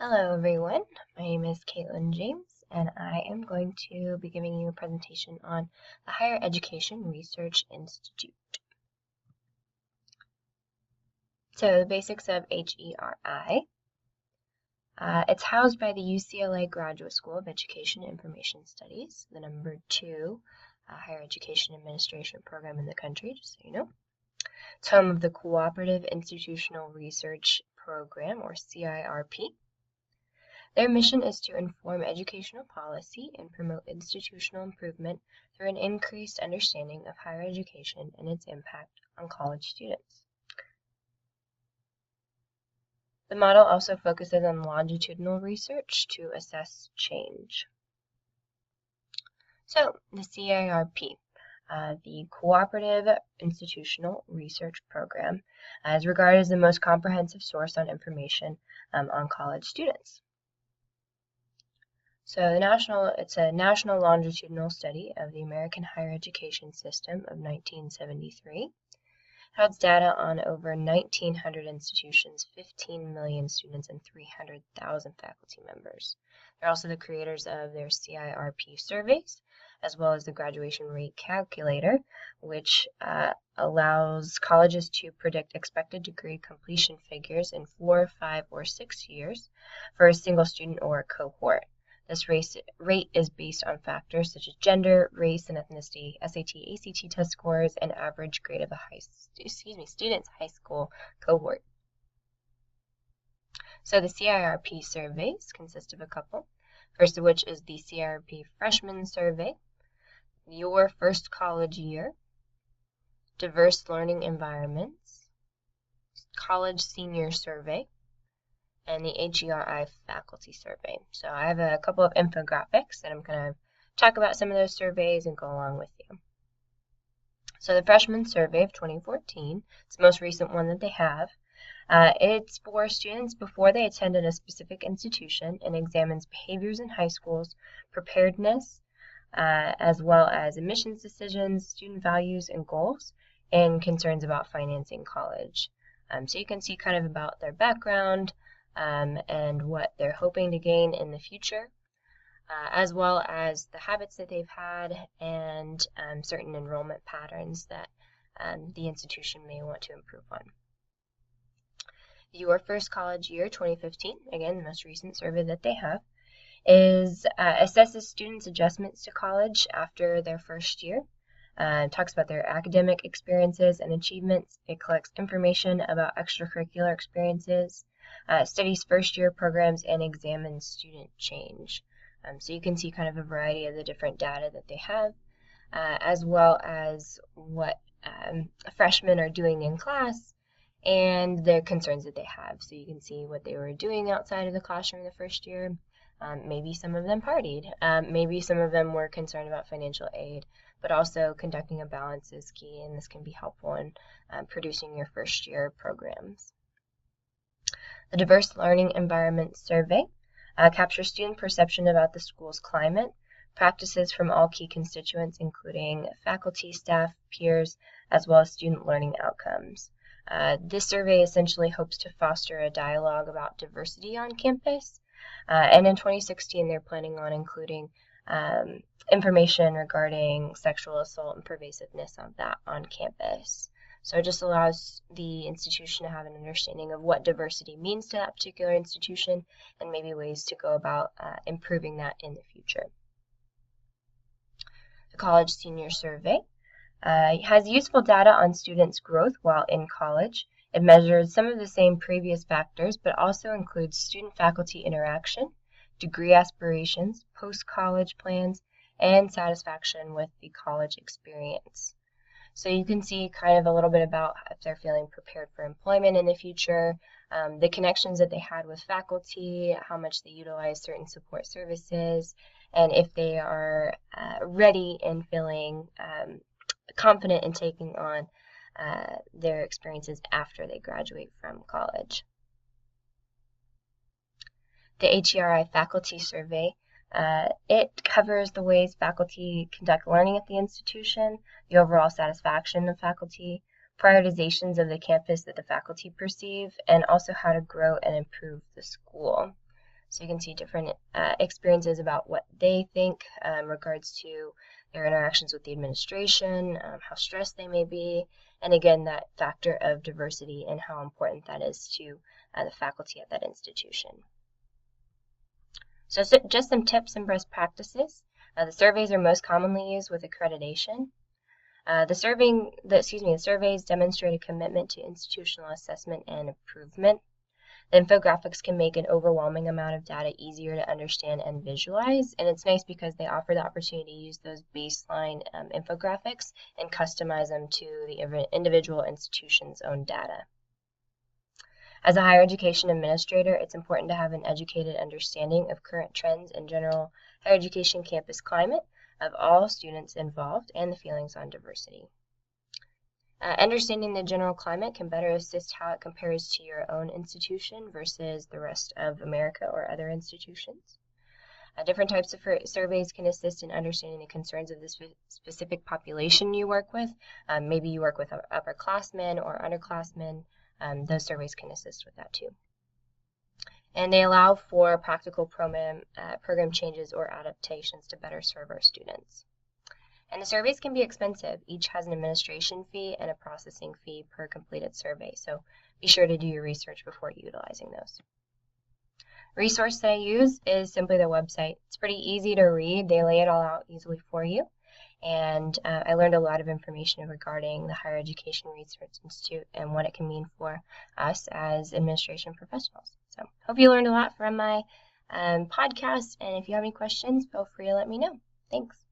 Hello everyone, my name is Caitlin James and I am going to be giving you a presentation on the Higher Education Research Institute. So the basics of HERI. It's housed by the UCLA Graduate School of Education and Information Studies, the number 2 higher education administration program in the country, just so you know. It's home of the Cooperative Institutional Research Program, or CIRP. Their mission is to inform educational policy and promote institutional improvement through an increased understanding of higher education and its impact on college students. The model also focuses on longitudinal research to assess change. So, the CIRP, the Cooperative Institutional Research Program, is regarded as the most comprehensive source on information on college students. So it's a national longitudinal study of the American higher education system of 1973. It has data on over 1,900 institutions, 15 million students, and 300,000 faculty members. They're also the creators of their CIRP surveys, as well as the graduation rate calculator, which allows colleges to predict expected degree completion figures in 4, 5, or 6 years for a single student or a cohort. This rate is based on factors such as gender, race, and ethnicity, SAT, ACT test scores, and average grade of a student's high school cohort. So the CIRP surveys consist of a couple. First of which is the CIRP Freshman Survey, Your First College Year, Diverse Learning Environments, College Senior Survey, and the HERI Faculty Survey. So I have a couple of infographics that I'm going to talk about some of those surveys and go along with you. So the Freshman Survey of 2014, it's the most recent one that they have. It's for students before they attended a specific institution and examines behaviors in high schools, preparedness, as well as admissions decisions, student values and goals, and concerns about financing college. So you can see kind of about their background, and what they're hoping to gain in the future, as well as the habits that they've had and certain enrollment patterns that the institution may want to improve on. Your First College Year 2015, again, the most recent survey that they have, assesses students' adjustments to college after their first year. Talks about their academic experiences and achievements. It collects information about extracurricular experiences, studies first-year programs, and examines student change. So you can see kind of a variety of the different data that they have, as well as what freshmen are doing in class and the concerns that they have. So you can see what they were doing outside of the classroom the first year. Maybe some of them partied. Maybe some of them were concerned about financial aid, but also conducting a balance is key, and this can be helpful in producing your first year programs. The Diverse Learning Environment Survey captures student perception about the school's climate, practices from all key constituents, including faculty, staff, peers, as well as student learning outcomes. This survey essentially hopes to foster a dialogue about diversity on campus, and in 2016 they're planning on including information regarding sexual assault and pervasiveness of that on campus. So it just allows the institution to have an understanding of what diversity means to that particular institution and maybe ways to go about improving that in the future. The College Senior Survey has useful data on students' growth while in college. It measures some of the same previous factors, but also includes student-faculty interaction, degree aspirations, post-college plans, and satisfaction with the college experience. So you can see kind of a little bit about if they're feeling prepared for employment in the future, the connections that they had with faculty, how much they utilize certain support services, and if they are ready and feeling confident in taking on their experiences after they graduate from college. The HERI Faculty Survey, it covers the ways faculty conduct learning at the institution, the overall satisfaction of faculty, prioritizations of the campus that the faculty perceive, and also how to grow and improve the school. So you can see different experiences about what they think in regards to their interactions with the administration, how stressed they may be, and again, that factor of diversity and how important that is to the faculty at that institution. So just some tips and best practices. The surveys are most commonly used with accreditation. The surveys demonstrate a commitment to institutional assessment and improvement. The infographics can make an overwhelming amount of data easier to understand and visualize, and it's nice because they offer the opportunity to use those baseline infographics and customize them to the individual institution's own data. As a higher education administrator, it's important to have an educated understanding of current trends in general higher education campus climate of all students involved and the feelings on diversity. Understanding the general climate can better assist how it compares to your own institution versus the rest of America or other institutions. Different types of surveys can assist in understanding the concerns of the specific population you work with. Maybe you work with upperclassmen or underclassmen. Those surveys can assist with that too. And they allow for practical program changes or adaptations to better serve our students. And the surveys can be expensive. Each has an administration fee and a processing fee per completed survey, so be sure to do your research before utilizing those. Resource that I use is simply their website. It's pretty easy to read. They lay it all out easily for you. And I learned a lot of information regarding the Higher Education Research Institute and what it can mean for us as administration professionals. So hope you learned a lot from my podcast, and if you have any questions, feel free to let me know. Thanks.